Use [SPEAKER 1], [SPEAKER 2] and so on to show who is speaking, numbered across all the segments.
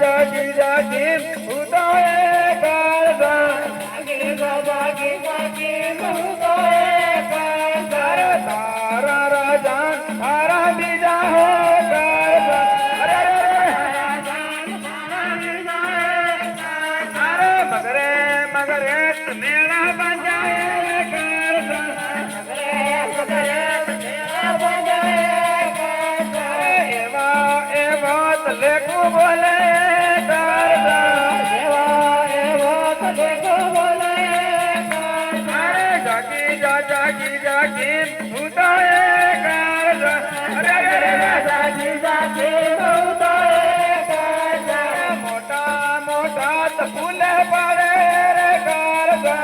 [SPEAKER 1] जागी जागी उदय करता जागी जागी जागी उदय करता तारा राजा तारा बीजा हो करता अरे मगरे मगरे मेरा बजाए करता मगरे मेरा बजाए करता एवा एवा लेको बोले करता एवा एवा लेको बोले करता जागी जागी जागी उदय करता अरे जागी जागी उदय करता मोटा मोटा फूल पड़े रे करता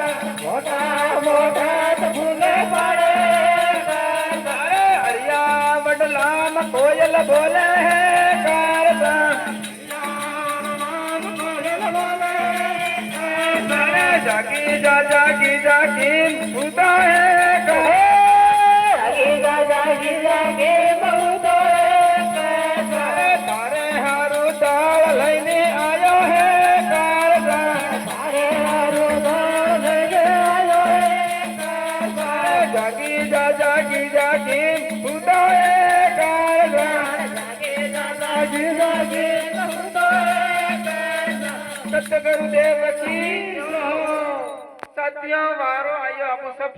[SPEAKER 1] मोटा मोटा फूल पड़े करता अरे हरिया वडलाम कोयल बोले करता जागी जागी जागी उदय करे जागी जागी उदय करे तारे हारू दाल लईने आयो है करता तारे हारू दाल लईने आयो है करता जागी जागी जागी उदय करता जागी जागी जागी उदय करता सतगुरुदेव की सत्य वारो आयो आप सब